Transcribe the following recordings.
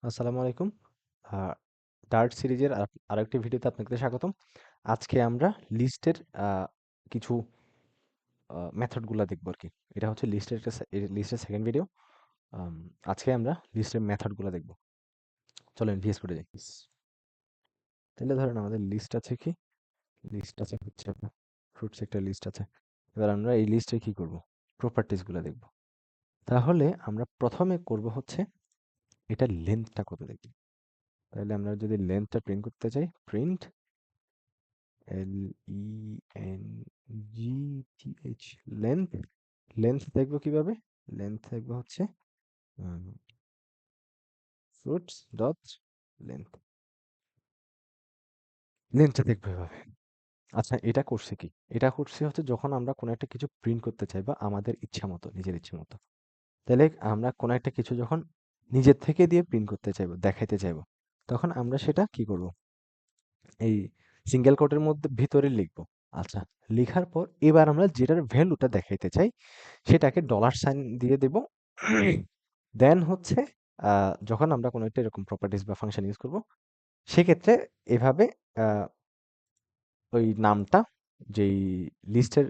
আসসালামু আলাইকুম। আ ডার্ট সিরিজের আরেকটি ভিডিওতে আপনাকে স্বাগতম। আজকে আমরা লিস্টের কিছু মেথড গুলা দেখবো আরকি। এটা হচ্ছে লিস্টের সেকেন্ড ভিডিও। আম আজকে আমরা লিস্টের মেথড গুলা দেখবো। চলেন ভিএস কোডে যাই। তাহলে ধরেন আমাদের লিস্ট আছে কি? লিস্ট আছে হচ্ছে আপনার ফ্রুটস একটা লিস্ট আছে। এবার আমরা এই লিস্টে কি করব? প্রপার্টিজ গুলা দেখব। তাহলে আমরা প্রথমে করব হচ্ছে এটার লেন্থটা কত দেখব। তাহলে আমরা যদি লেন্থটা প্রিন্ট করতে চাই, প্রিন্ট LENGTH লেন্থ। লেন্থ দেখবো কিভাবে? লেন্থ দেখবো হচ্ছে fruits ডট লেন্থ। লেন্থটা দেখবো এভাবে। আচ্ছা, এটা করছে কি? এটা করছে হচ্ছে যখন আমরা কোনো একটা কিছু প্রিন্ট করতে চাই বা আমাদের ইচ্ছা মতো, নিজের ইচ্ছে মতো। তাহলে আমরা কোনো একটা কিছু যখন নিজের থেকে দিয়ে প্রিন্ট করতে চাইবো, দেখাইতে চাইবো, তখন আমরা সেটা কি করব? এই সিঙ্গেল কোটের মধ্যে ভিতরে লিখবো। আচ্ছা, লিখার পর এবার আমরা যেটার ভ্যালুটা দেখাইতে চাই সেটাকে ডলার সাইন দিয়ে দেব। দেন হচ্ছে যখন আমরা কোনো একটা এরকম প্রপার্টিজ বা ফাংশন ইউজ করব, সেক্ষেত্রে এভাবে ওই নামটা যেই লিস্টের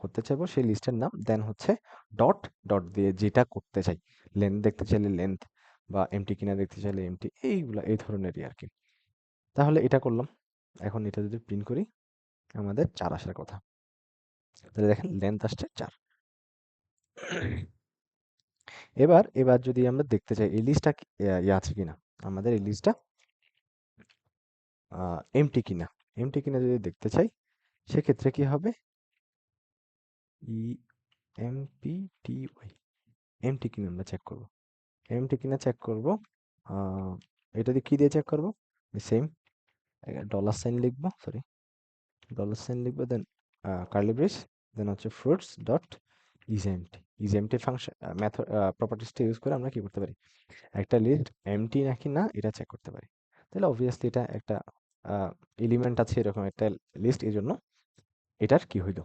করতে চাইবো সেই লিস্টের নাম, দেন হচ্ছে ডট ডট দিয়ে যেটা করতে চাই, লেন্থ দেখতে চাইলে লেন্থ বা এমটি কিনা দেখতে চাইলে এমটি, এইগুলা এই ধরনেরই আর কি। তাহলে এটা করলাম। এখন এটা যদি প্রিন্ট করি, আমাদের 4 আসার কথা। তাহলে দেখেন লেন্থ আসছে 4। এবার যদি আমরা দেখতে চাই এই লিস্টটা আছে কিনা, আমাদের এই লিস্টটা এমটি কিনা। এমটি কিনা যদি দেখতে চাই, সেক্ষেত্রে কি হবে? EMPTY এমটি কিনা আমরা চেক করব। এমটি কিনা চেক করব। এটা দিয়ে কি দিয়ে চেক করব? সেম ডলার সাইন লিখবো, সরি, ডলার সাইন লিখবো, দেন কার্লি ব্রেস, দেন হচ্ছে fruits dot is empty. Is empty function method প্রপার্টিসটা ইউজ করে আমরা কি করতে পারি? একটা লিস্ট এমটি নাকি না এটা চেক করতে পারি। তাহলে অবভিয়াসলি এটা একটা এলিমেন্ট আছে এরকম একটা লিস্ট, এই জন্য এটার কি হইল?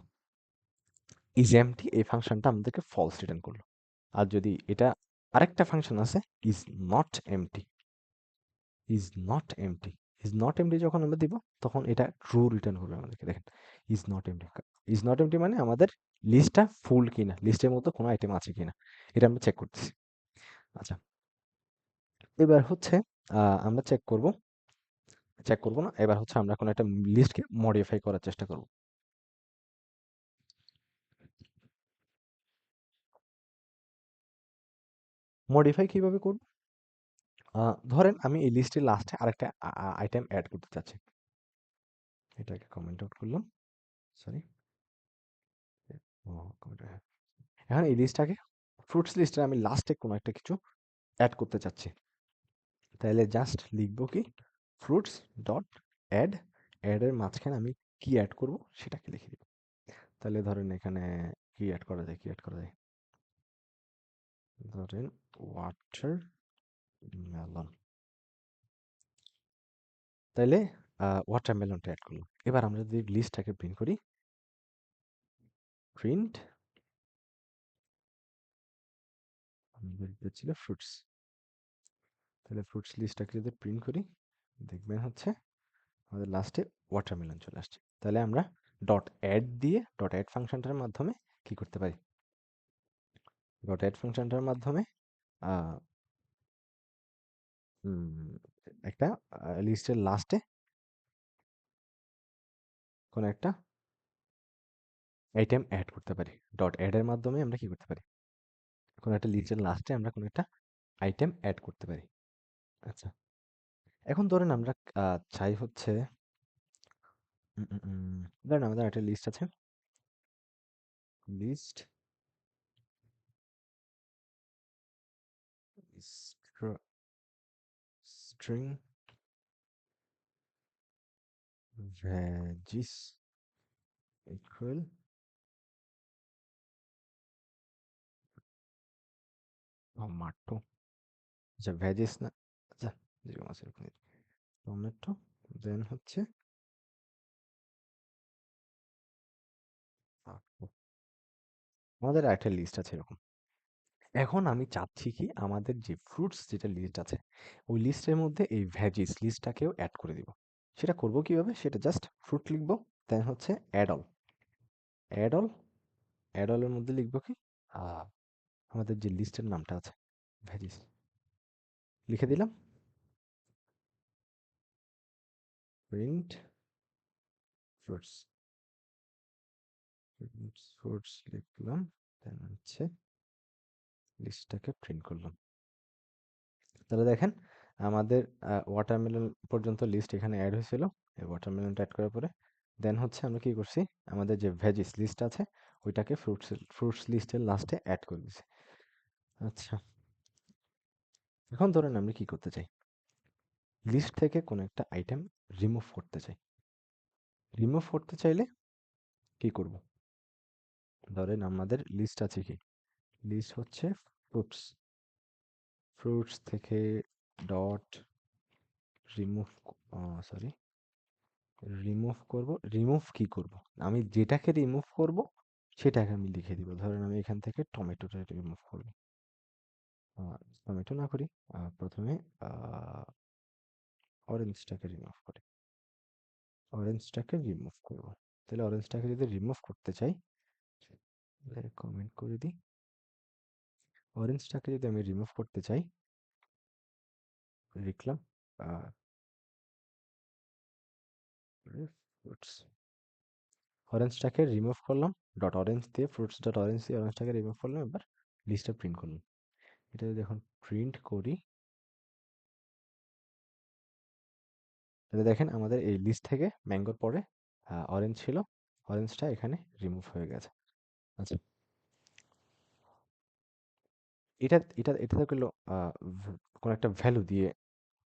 ইজ এমটি এই ফাংশনটা আমাদেরকে ফলস রিটার্ন করলো। আর যদি এটা আরেকটা ফাংশন আছে, is not empty, is not empty, is not empty যখন আমরা দিব, তখন এটা ট্রু রিটার্ন করবে আমাদেরকে। দেখেন is not empty. Is not empty মানে আমাদের লিস্টটা ফুল কিনা, লিস্টের মতো কোনো আইটেম আছে কিনা, এটা আমরা চেক করতেছি। আচ্ছা, এবার হচ্ছে আমরা চেক করব না, এবার হচ্ছে আমরা কোনো একটা লিস্টকে মডিফাই করার চেষ্টা করব। মডিফাই কিভাবে করব? ধরেন আমি এই লিস্টের লাস্টে আরেকটা আইটেম অ্যাড করতে চাচ্ছি। এটাকে কমেন্ট আউট করলাম, সরি। এখন এই লিস্টটাকে, ফ্রুটস লিস্টে আমি লাস্টে কোনো একটা কিছু অ্যাড করতে চাচ্ছি। তাহলে জাস্ট লিখবো কি? Fruits dot add. অ্যাডের মাঝখানে আমি কি অ্যাড করব সেটাকে লিখে দিব। তাহলে ধরেন এখানে কি অ্যাড করা যায়, কি অ্যাড করা যায়? ধরেন ওয়াটার মেলন। তাইলে ওয়াটারমেলনটা এড করলাম। এবার আমরা যদি লিস্টটাকে প্রিন্ট করি, প্রিন্ট ছিল ফ্রুটস। তাহলে ফ্রুটস লিস্টটাকে যদি প্রিন্ট করি, দেখবেন হচ্ছে আমাদের লাস্টে ওয়াটারমেলন চলে আসছে। তাহলে আমরা ডট অ্যাড দিয়ে, ডট অ্যাড ফাংশনটার মাধ্যমে কি করতে পারি? ডট অ্যাড ফাংশনটার মাধ্যমে আহ, একটা লিস্টের লাস্টে কোনো একটা আইটেম অ্যাড করতে পারি। ডট অ্যাড এর মাধ্যমে আমরা কি করতে পারি? কোনো একটা লিস্টের লাস্টে আমরা কোনো একটা আইটেম অ্যাড করতে পারি। আচ্ছা, এখন ধরেন আমরা চাই হচ্ছে ধরেন আমাদের একটা লিস্ট আছে, লিস্ট স্ট্রিং ভ্যাজিস ইকুয়াল টমেটো। আচ্ছা, ভ্যাজিস না, আচ্ছা যেরকম আছে এরকম টমেটো, দেন হচ্ছে আমাদের আরেকটা লিস্ট আছে এরকম। এখন আমি চাচ্ছি কি আমাদের যে ফ্রুটস যেটা লিস্ট আছে ওই লিস্টের মধ্যে এই ভেজিস লিস্টটাকেও অ্যাড করে দিব। সেটা করব কিভাবে? সেটা জাস্ট ফ্রুট লিখবো, দেন হচ্ছে add all, add all, add অলের মধ্যে লিখবো কি আহ, আমাদের যে লিস্টের নামটা আছে ভেজিস লিখে দিলাম, প্রিন্ট ফ্রুটস, ফ্রুটস লিখলাম, দেন হচ্ছে লিস্টটাকে প্রিন্ট করলাম। তাহলে দেখেন আমাদের ওয়াটারমেলন পর্যন্ত লিস্ট এখানে অ্যাড হয়েছিল। এই ওয়াটারমেলনটা অ্যাড করার পরে দেন হচ্ছে আমরা কি করছি, আমাদের যে ভেজিস লিস্ট আছে ওইটাকে ফ্রুটস লিস্টের লাস্টে অ্যাড করে দিছি। আচ্ছা, এখন ধরেন আমরা কি করতে চাই, লিস্ট থেকে কোনো একটা আইটেম রিমুভ করতে চাই। রিমুভ করতে চাইলে কি করব? ধরেন আমাদের লিস্ট আছে কি, লিস্ট হচ্ছে ফ্রুটস, ফ্রুটস থেকে ডট রিমুভ, সরি, রিমুভ করব। রিমুভ কি করব? আমি যেটাকে রিমুভ করব সেটাকে আমি লিখে দিব। ধরেন আমি এখান থেকে টমেটোটা রিমুভ করব। টমেটো না করি, প্রথমে অরেঞ্জটাকে রিমুভ করি, অরেঞ্জটাকে রিমুভ করব। তাহলে অরেঞ্জটাকে যদি রিমুভ করতে চাই তাহলে কমেন্ট করে দিই, অরেঞ্জটাকে যদি আমি রিমুভ করতে চাই লিখলাম ফ্রুটস, অরেঞ্জটাকে রিমুভ করলাম, ডট অরেঞ্জ দিয়ে ফ্রুটস ডট অরেঞ্জ দিয়ে অরেঞ্জটাকে রিমুভ করলাম, এবার লিস্টটা প্রিন্ট করলাম। এটা যদি এখন প্রিন্ট করি তাহলে দেখেন আমাদের এই লিস্ট থেকে ম্যাঙ্গোর পরে অরেঞ্জ ছিল, অরেঞ্জটা এখানে রিমুভ হয়ে গেছে। আচ্ছা, এটা এটা এটা তো গেলো কোনো একটা ভ্যালু দিয়ে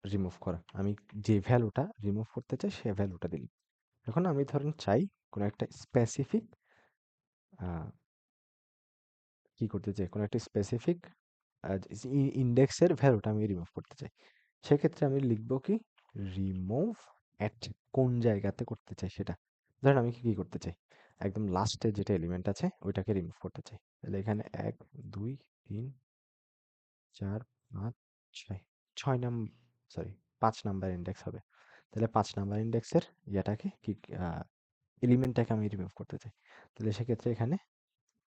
রিমুভ করা। আমি যে ভ্যালুটা রিমুভ করতে চাই সে ভ্যালুটা দিলাম। এখন আমি ধরেন চাই কোনো একটা স্পেসিফিক কি করতে চাই, কোনো একটা স্পেসিফিক ইন্ডেক্সের ভ্যালুটা আমি রিমুভ করতে চাই। সেক্ষেত্রে আমি লিখবো কি রিমুভ অ্যাট, কোন জায়গাতে করতে চাই সেটা। ধরেন আমি কি করতে চাই, একদম লাস্টে যেটা এলিমেন্ট আছে ওইটাকে রিমুভ করতে চাই। তাহলে এখানে 1 2 3 4 5 6, 6 নাম্বার, সরি 5 নাম্বার ইন্ডেক্স হবে। তাহলে 5 নাম্বার ইন্ডেক্সের ইয়াটাকে কি এলিমেন্টটাকে আমি রিমুভ করতে চাই। তাহলে সেক্ষেত্রে এখানে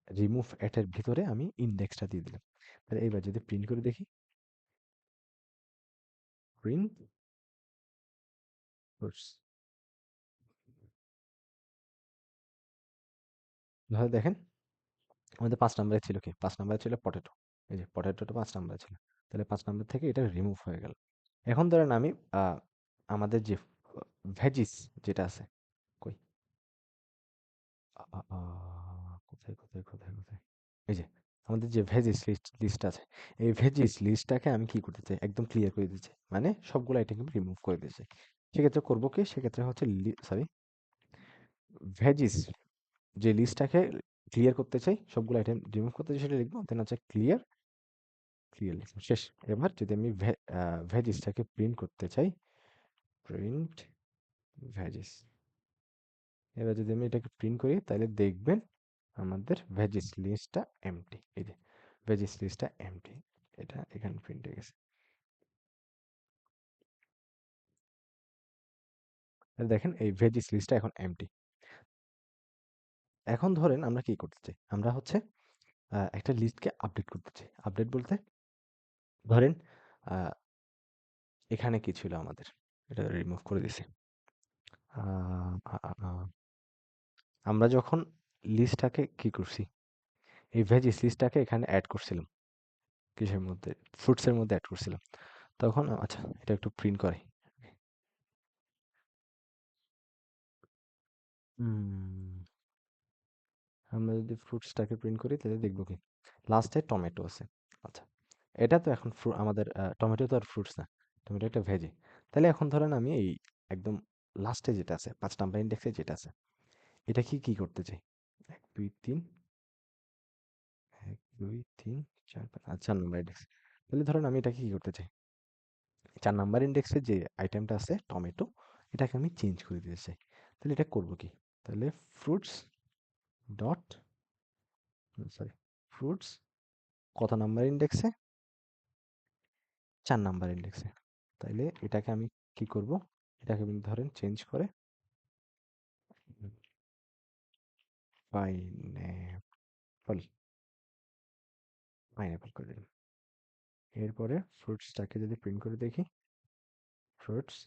রিমুভ অ্যাট এর ভিতরে আমি ইন্ডেক্সটা দিয়ে দিলাম। তাহলে এইবার যদি প্রিন্ট করে দেখি, প্রিন্ট ফ্রুটস, তাহলে দেখেন আমাদের 5 নাম্বারে ছিল কি? 5 নাম্বারে ছিল পটেটো। এই যে পটেটোটা 5 নাম্বারে ছিল। তাহলে 5 নাম্বার থেকে এটা রিমুভ হয়ে গেল। এখন ধরেন আমি আ আমাদের যে ভেজিস যেটা আছে, কই? আ আ আ কোথায়? এই যে আমাদের যে ভেজিস লিস্ট আছে। এই ভেজিস লিস্টটাকে আমি কি করতে চাই? একদম ক্লিয়ার করে দিতে চাই। মানে সবগুলো আইটেম রিমুভ করে দিতে চাই। সেক্ষেত্রে করব কি? সেক্ষেত্রে হচ্ছে সরি, ভেজিস যে লিস্টটাকে ক্লিয়ার করতে চাই, সবগুলো আইটেম রিমুভ করতে চাই সেটা লিখবো। দেন হচ্ছে ক্লিয়ার, ক্লিয়ার লিখলাম। শেষ। এবার যদি আমি ভেজিসটাকে প্রিন্ট করতে চাই, প্রিন্ট ভেজিস। এবার যদি আমি এটাকে প্রিন্ট করি তাহলে দেখবেন আমাদের ভেজিস লিস্টটা এমটি। এই যে ভেজিস লিস্টটা এমটি, এটা এখানে প্রিন্ট হয়ে গেছে। তাহলে দেখেন এই ভেজিস লিস্টটা এখন এমটি। এখন ধরেন আমরা কি করতে চাই, আমরা হচ্ছে একটা লিস্টকে আপডেট করতে চাই। আপডেট বলতে ধরেন আহ, এখানে কি ছিল আমাদের, এটা রিমুভ করে দিছি। আহ, আ- আ- আ- আমরা যখন লিস্টটাকে কি করছি, এই ভেজিস লিস্টটাকে এখানে অ্যাড করছিলাম, কিসের মধ্যে, ফ্রুটসের মধ্যে অ্যাড করছিলাম। তখন আচ্ছা এটা একটু প্রিন্ট করে, আমরা যদি ফ্রুটসটাকে প্রিন্ট করি তাহলে দেখবো কি লাস্টে টমেটো আছে। আচ্ছা, এটা তো এখন আমাদের টমেটো তো আর ফ্রুটস না, টমেটো একটা ভেজি। তাহলে এখন ধরেন আমি এই একদম লাস্টে যেটা আছে 5 নাম্বার ইন্ডেক্সে যেটা আছে এটা কি করতে চাই, 1 2 3, 1 2 3 4 5, 4 নাম্বার ইন্ডেক্স। তাহলে ধরেন আমি এটাকে কি করতে চাই, 4 নাম্বার ইন্ডেক্সে যে আইটেমটা আছে টমেটো, এটাকে আমি চেঞ্জ করে দিতে চাই। তাহলে এটা করব কি, তাহলে ফ্রুটস ডট সরি, ফ্রুটস কত নাম্বার ইন্ডেক্সে? 4 নাম্বার ইন্ডেক্সে। তাইলে এটাকে আমি কি করব? এটাকে আমি ধরেন চেঞ্জ করে পাইনঅ্যাপল, পাইনঅ্যাপল করে দিলাম। এরপরে ফ্রুটসটাকে যদি প্রিন্ট করে দেখি, ফ্রুটস,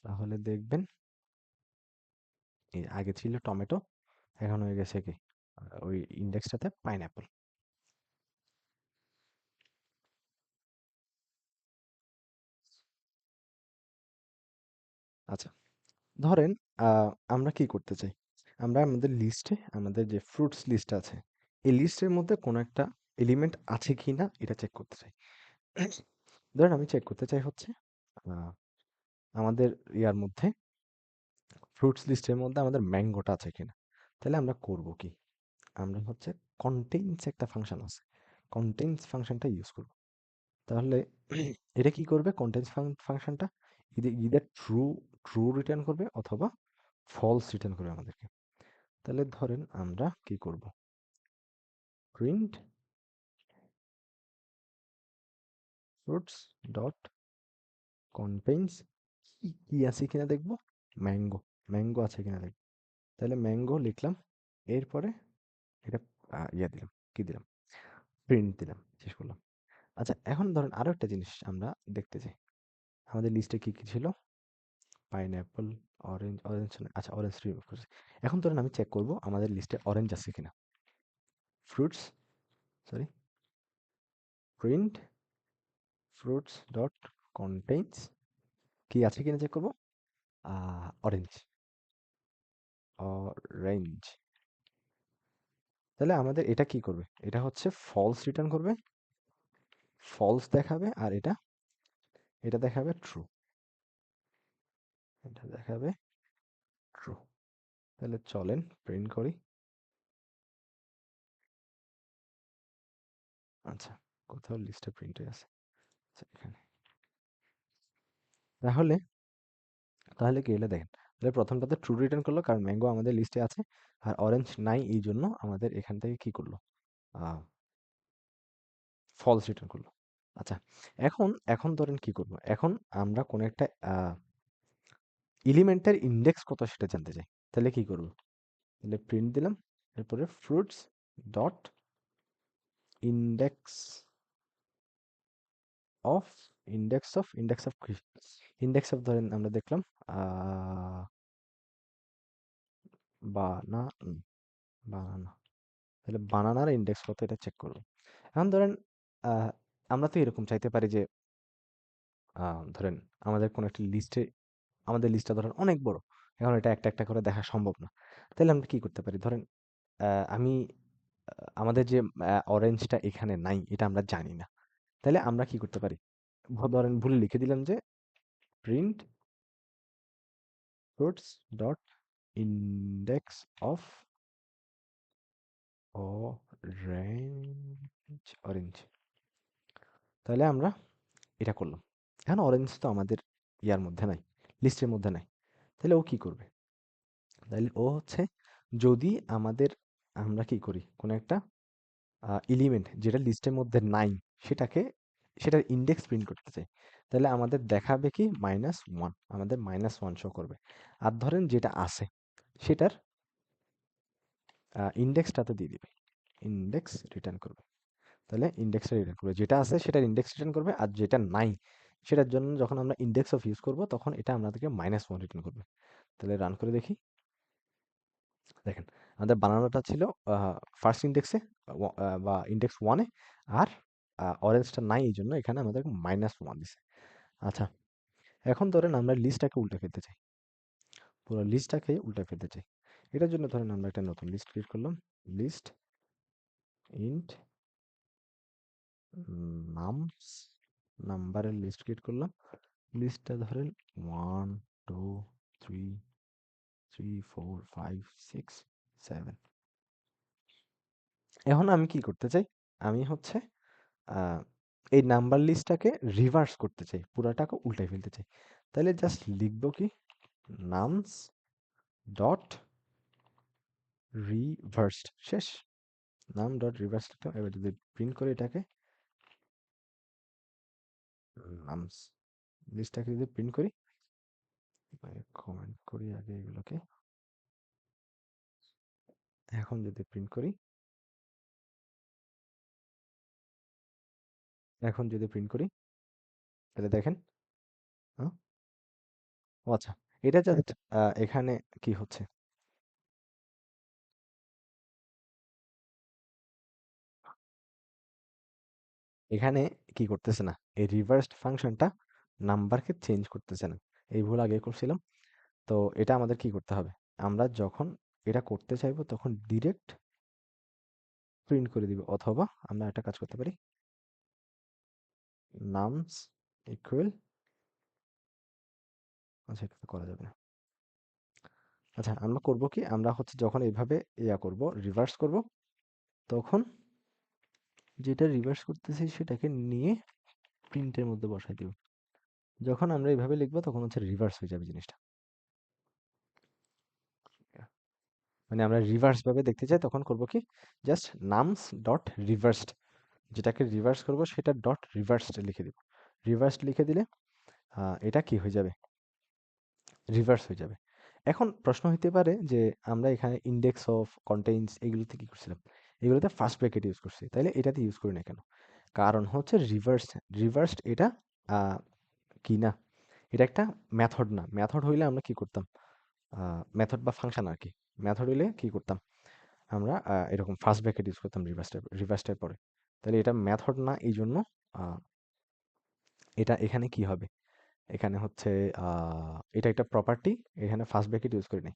তাহলে দেখবেন এই আগে ছিল টমেটো, এখন হয়ে গেছে কি ওই ইন্ডেক্সটাতে পাইনঅ্যাপল। আচ্ছা, ধরেন আমরা কি করতে চাই? আমরা আমাদের লিস্টে আমাদের যে ফ্রুটস লিস্ট আছে, এই লিস্টের মধ্যে কোনো একটা এলিমেন্ট আছে কিনা এটা চেক করতে চাই। ধরেন আমি চেক করতে চাই হচ্ছে আহ, আমাদের ইয়ার মধ্যে ফ্রুটস লিস্টের মধ্যে আমাদের ম্যাঙ্গোটা আছে কিনা। তাহলে আমরা করব কি? আমরা হচ্ছে কন্টেইনস একটা ফাংশন আছে, কন্টেইনস ফাংশনটা ইউজ করব। তাহলে এটা কি করবে? কন্টেইনস ফাংশনটা ইদার ট্রু ট্রু রিটার্ন করবে অথবা ফলস রিটার্ন করবে আমাদেরকে। তাহলে ধরেন আমরা কি করব? প্রিন্ট ফ্রুটস ডট কন্টেইনস কি কি আছে কিনা দেখব, ম্যাঙ্গো, ম্যাঙ্গো আছে কিনা দেখব। তাহলে ম্যাঙ্গো লিখলাম, এরপরে এটা ইয়া দিলাম, কি দিলাম, প্রিন্ট দিলাম, শেষ করলাম। আচ্ছা, এখন ধরেন আরো একটা জিনিস আমরা দেখতে চাই, আমাদের লিস্টে কি কি ছিল? পাইনঅ্যাপল, অরেঞ্জ, অরেঞ্জ আচ্ছা অরেঞ্জ রিমুভ করেছি। এখন ধরেন আমি চেক করব আমাদের লিস্টে অরেঞ্জ আছে কিনা। Fruits, sorry, print fruits dot contains কি আছে কিনা চেক করব, অরেঞ্জ, অরেঞ্জ। তাহলে আমাদের এটা কি করবে? এটা হচ্ছে ফলস রিটার্ন করবে, ফলস দেখাবে, আর এটা দেখাবে ট্রু, এটা দেখাবে ট্রু। তাহলে চলেন প্রিন্ট করি। আচ্ছা, কোথাও লিস্টে প্রিন্ট হয়ে আছে। আচ্ছা, এখানে। তাহলে তাহলে কি হলো দেখেন, তাহলে প্রথমটাতে ট্রু রিটার্ন করলো কারণ ম্যাঙ্গো আমাদের লিস্টে আছে, আর অরেঞ্জ নাই এই জন্য আমাদের এখান থেকে কি করলো, ফলস রিটার্ন করলো। আচ্ছা, এখন এখন ধরেন কি করব, এখন আমরা কোন একটা এলিমেন্টের ইন্ডেক্স কত সেটা জানতে চাই। তাহলে কি করব? তাহলে প্রিন্ট দিলাম, এরপরে fruits dot index of, index of কি, ইন্ডেক্স অফ ধরেন আমরা দেখলাম বানানা, বানানা। তাহলে বানানার ইন্ডেক্স কত এটা চেক করব। এখন ধরেন আহ, আমরা তো এরকম চাইতে পারি যে ধরেন আমাদের কোনো একটা লিস্টে, আমাদের লিস্টটা ধরেন অনেক বড়, এখন এটা একটা একটা করে দেখা সম্ভব না। তাহলে আমরা কি করতে পারি? ধরেন আমি আমাদের যে অরেঞ্জটা এখানে নাই এটা আমরা জানি না। তাহলে আমরা কি করতে পারি? ধরেন ভুলে লিখে দিলাম যে print fruits dot index of orange, orange. তাহলে আমরা এটা করলাম। এখন অরেঞ্জ তো আমাদের ইয়ার মধ্যে নাই, লিস্টের মধ্যে নাই। তাহলে ও কি করবে? তাহলে ও হচ্ছে যদি আমাদের, আমরা কি করি কোনো একটা এলিমেন্ট যেটা লিস্টের মধ্যে নাই সেটাকে, সেটার ইন্ডেক্স প্রিন্ট করতে চাই, তাহলে আমাদের দেখাবে কি -1, আমাদের -1 শো করবে। আর ধরেন যেটা আছে সেটার ইন্ডেক্সটাতে দিয়ে দিবে, ইন্ডেক্স রিটার্ন করবে। তাহলে ইন্ডেক্সটা রিটার্ন করবে, যেটা আছে সেটার ইন্ডেক্স রিটার্ন করবে, আর যেটা নাই সেটার জন্য যখন আমরা ইন্ডেক্স অফ ইউজ করব তখন এটা আমাদেরকে -1 রিটার্ন করবে। তাহলে রান করে দেখি, দেখেন আমাদের বানানোটা ছিল ফার্স্ট ইন্ডেক্সে বা ইন্ডেক্স ওয়ানে, আর অরেঞ্জটা নাই এই জন্য এখানে আমাদের -1 দিছে। আচ্ছা, এখন ধরেন আমরা লিস্টটাকে উল্টে ফেলতে চাই, পুরো লিস্টটাকে উল্টে ফেলতে চাই। এটার জন্য ধরেন আমরা একটা নতুন লিস্ট ক্রিয়েট করলাম, লিস্ট ইন্ট নামস, নাম্বারের লিস্ট ক্রিয়েট করলাম। লিস্টটা ধরেন 1 2 3 4 5 6 7। এখন আমি কি করতে চাই? আমি হচ্ছে আহ, এই নাম্বার লিস্টটাকে রিভার্স করতে চাই, পুরাটাকে উল্টাই ফেলতে চাই। তাহলে জাস্ট লিখবো কি, নামস ডট রিভার্সড শেষ। নাম ডট রিভার্স লিখলাম। এবার যদি প্রিন্ট করি এটাকে, নামস লিস্টটাকে যদি প্রিন্ট করি, কমেন্ট করি আগে এগুলোকে। এখন যদি প্রিন্ট করি, এখন যদি প্রিন্ট করি তাহলে দেখেন, হ্যাঁ? ও আচ্ছা, এটা জাস্ট এখানে কি হচ্ছে, এখানে কি করতেছে না, এই রিভার্সড ফাংশনটা নাম্বারকে চেঞ্জ করতেছে না। এই ভুল আগে করছিলাম। তো এটা আমাদের কি করতে হবে, আমরা যখন এটা করতে চাইবো তখন ডিরেক্ট প্রিন্ট করে দিব, অথবা আমরা একটা কাজ করতে পারি, নামস ইকুয়াল, আচ্ছা এটা তো করা যাবে না। আচ্ছা আমরা করব কি, আমরা হচ্ছে যখন এইভাবে ইয়া করব, রিভার্স করব, তখন যেটা রিভার্স করতেছি সেটাকে নিয়ে প্রিন্টের মধ্যে বসাই দিব। যখন আমরা এইভাবে লিখবো তখন হচ্ছে রিভার্স হয়ে যাবে জিনিসটা। মানে আমরা রিভার্স ভাবে দেখতে চাই তখন করব কি, জাস্ট নামস ডট রিভার্সড, যেটাকে রিভার্স করব সেটা ডট রিভার্সড লিখে দিব। রিভার্সড লিখে দিলে এটা কি হয়ে যাবে, রিভার্স হয়ে যাবে। এখন প্রশ্ন হইতে পারে যে আমরা এখানে ইন্ডেক্স অফ কন্টেইনস এগুলোতে কি করছিলাম, এগুলোতে ফার্স্ট ব্র্যাকেট ইউজ করছি, তাইলে এটাতে ইউজ করি না কেন? কারণ হচ্ছে রিভার্স, রিভার্সড এটা আহ, কি না, এটা একটা মেথড না। মেথড হইলে আমরা কি করতাম, মেথড বা ফাংশন আর কি। মেথড হইলে কি করতাম আমরা, এরকম ফার্স্ট ব্র্যাকেট ইউজ করতাম রিভার্স টাইপ পরে। তাহলে এটা মেথড না, এই জন্য আহ, এটা এখানে কি হবে, এখানে হচ্ছে এটা একটা প্রপার্টি, এখানে ফার্স্ট ব্র্যাকেট ইউজ করি নাই।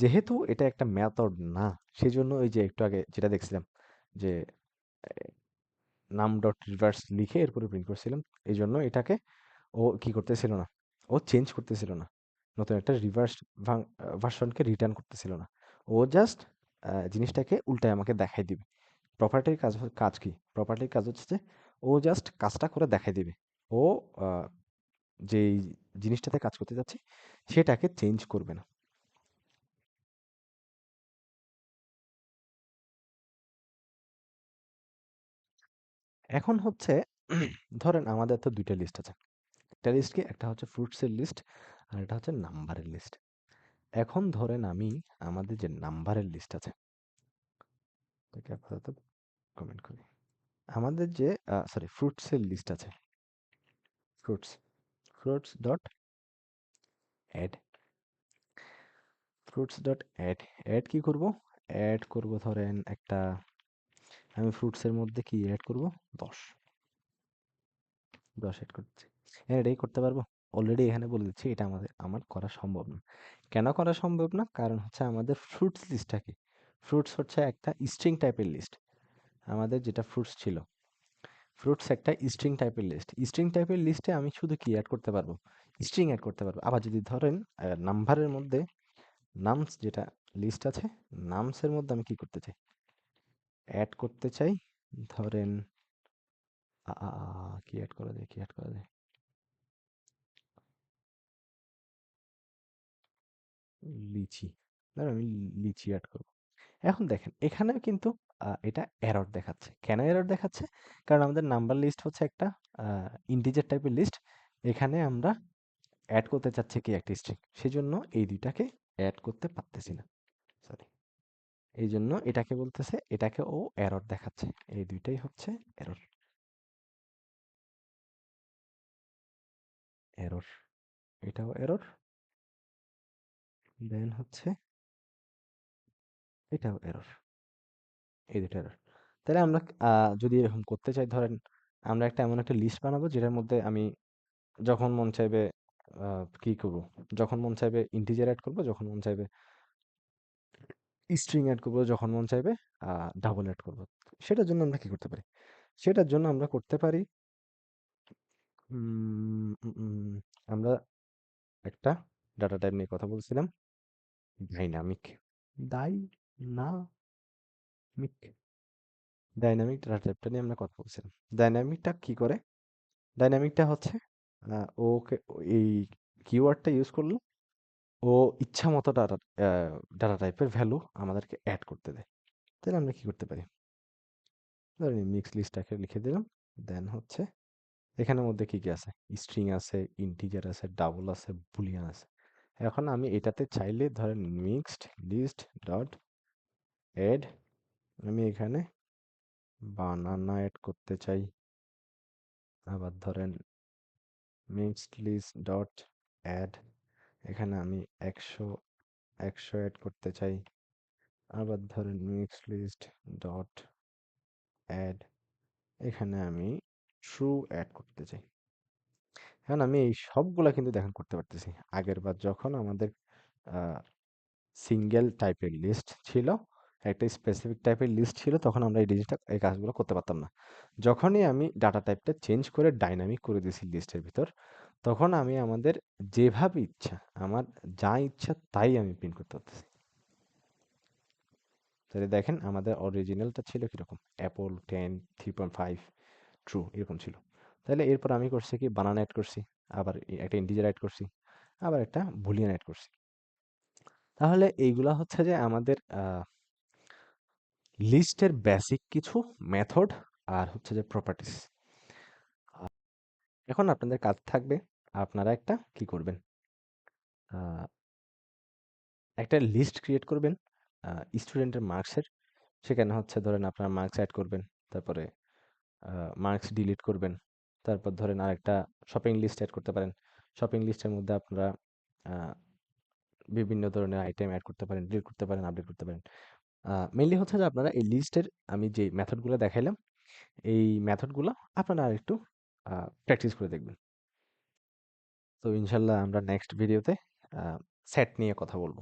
যেহেতু এটা একটা মেথড না, সেজন্য ওই যে একটু আগে যেটা দেখছিলাম যে নাম ডট রিভার্স লিখে এরপরে প্রিন্ট করছিলাম, এই জন্য এটাকে ও কি করতেছিল না, ও চেঞ্জ করতেছিল না, নতুন একটা রিভার্স ভার্সনকে রিটার্ন করতেছিল না। ও জাস্ট জিনিসটাকে উল্টায় আমাকে দেখাই দিবে। প্রপার্টির কাজ কাজ কি, প্রপার্টির কাজ হচ্ছে যে ও জাস্ট কাজটা করে দেখাই দিবে। ও আহ, যেই জিনিসটাতে কাজ করতে যাচ্ছে সেটাকে চেঞ্জ করবে না। এখন হচ্ছে ধরেন আমাদের তো দুইটা লিস্ট আছে, একটা লিস্ট কি, একটা হচ্ছে ফ্রুটসের লিস্ট আর এটা হচ্ছে নাম্বারের লিস্ট। এখন ধরেন আমি আমাদের যে নাম্বারের লিস্ট আছে, তাকে আপাতত কমেন্ট করি, আমাদের যে সরি ফ্রুটসের লিস্ট আছে, fruits, fruits dot add, fruits dot add, add কি করব, অ্যাড করব ধরেন একটা, আমি ফ্রুটসের মধ্যে কি অ্যাড করব, 10, 10 অ্যাড করছি। হ্যাঁ এটাই করতে পারবো, অলরেডি এখানে বলে দিচ্ছি এটা আমার করা সম্ভব না। কেন করা সম্ভব না, কারণ হচ্ছে আমাদের ফ্রুটস লিস্টটা কি, ফ্রুটস হচ্ছে একটা স্ট্রিং টাইপের লিস্ট। আমাদের যেটা ফ্রুটস ছিল, ফ্রুটস একটা স্ট্রিং টাইপের লিস্ট, স্ট্রিং টাইপের লিস্টে আমি শুধু কি অ্যাড করতে পারবো, স্ট্রিং অ্যাড করতে পারবো। আবার যদি ধরেন নাম্বারের মধ্যে নামস যেটা লিস্ট আছে, নামসের মধ্যে আমি কি করতে চাই, অ্যাড করতে চাই ধরেন কি অ্যাড করা যায়, কি অ্যাড করা যায়, লিচি, ধর আমি লিচি অ্যাড করবো। এখন দেখেন এখানেও কিন্তু এটা এরর দেখাচ্ছে। কেন এরর দেখাচ্ছে, কারণ আমাদের নাম্বার লিস্ট হচ্ছে একটা ইন্টিজার টাইপের লিস্ট, এখানে আমরা অ্যাড করতে চাচ্ছি কি একটা স্ট্রিং, সেজন্য এই দুইটাকে অ্যাড করতে পারতেছি না, সরি। এই জন্য এটাকে বলতেছে, এটাকে ও এরর দেখাচ্ছে, এই দুইটাই হচ্ছে এরর, এরর, এটাও এরর, দেন হচ্ছে এটাও এরর, এই দুটো এরর। তাহলে আমরা যদি এরকম করতে চাই, ধরেন আমরা একটা এমন একটা লিস্ট বানাবো যেটার মধ্যে আমি যখন মন চাইবে কি করব, যখন মন চাইবে ইন্টিজার অ্যাড করব, যখন মন চাইবে স্ট্রিং অ্যাড করব, যখন মন চাইবে ডাবল অ্যাড করব। সেটার জন্য আমরা কি করতে পারি, সেটার জন্য আমরা করতে পারি উম, উম, উম, আমরা একটা ডাটা টাইপ নিয়ে কথা বলছিলাম, ডাইনামিক, ডাইনামিক, ডাইনামিক ডাটা টাইপটা নিয়ে আমরা কথা বলছিলাম। ডাইনামিকটা কি করে, ডাইনামিকটা হচ্ছে ওকে এই কিওয়ার্ডটা ইউজ করলো, ও ইচ্ছামতো ডাটা টাইপের ভ্যালু আমাদেরকে অ্যাড করতে দেয়। তাহলে আমরা কি করতে পারি? ধরেন মিক্স লিস্টটাকে লিখে দিলাম। দেন হচ্ছে এখানের মধ্যে কি আছে? স্ট্রিং আছে, ইন্টিজার আছে, ডাবল আছে, বুলিয়ান আছে। এখন আমি এটাতে চাইলে ধরেন মিক্সড লিস্ট ডট এড, আমি এখানে বানানা অ্যাড করতে চাই। আবার ধরেন মিক্সড লিস্ট ডট অ্যাড, এখানে আমি 100 অ্যাড করতে চাই। আবার ধরেন মিক্সড লিস্ট ডট অ্যাড, এখানে আমি ট্রু অ্যাড করতে চাই। এখন আমি এই সবগুলা কিন্তু দেখেন করতে পারতেছি। আগেরবার যখন আমাদের সিঙ্গেল টাইপের লিস্ট ছিল, একটা স্পেসিফিক টাইপের লিস্ট ছিল, তখন আমরা এই কাজগুলো করতে পারতাম না। যখনই আমি ডাটা টাইপটা চেঞ্জ করে ডাইনামিক করে দিয়েছি লিস্টের ভিতর, তখন আমি আমাদের যেভাবে ইচ্ছা, আমার যা ইচ্ছা তাই আমি প্রিন্ট করতে পারতেছি। তাহলে দেখেন আমাদের অরিজিনালটা ছিল কিরকম, অ্যাপল 10 3.5 ট্রু এরকম ছিল। তাহলে এরপর আমি করছি কি, বানানা অ্যাড করছি, আবার একটা ইন্টিজার অ্যাড করছি, আবার একটা বুলিয়ান অ্যাড করছি। তাহলে এইগুলা হচ্ছে যে আমাদের লিস্টের বেসিক কিছু মেথড আর হচ্ছে যে প্রপার্টিস। এখন আপনাদের কাজ থাকবে, আপনারা একটা কি করবেন, আহ, একটা লিস্ট ক্রিয়েট করবেন স্টুডেন্টের মার্কসের। সেখানে হচ্ছে ধরেন আপনার মার্কস অ্যাড করবেন, তারপরে মার্কস ডিলিট করবেন, তারপর ধরেন আরেকটা শপিং লিস্ট অ্যাড করতে পারেন। শপিং লিস্টের মধ্যে আপনারা আহ, বিভিন্ন ধরনের আইটেম অ্যাড করতে পারেন, ডিলিট করতে পারেন, আপডেট করতে পারেন। মেইনলি হচ্ছে যে আপনারা এই লিস্টের আমি যে মেথডগুলো দেখাইলাম, এই মেথডগুলো আপনারা আরেকটু প্র্যাকটিস করে দেখবেন। তো ইনশাল্লাহ আমরা নেক্সট ভিডিওতে সেট নিয়ে কথা বলবো।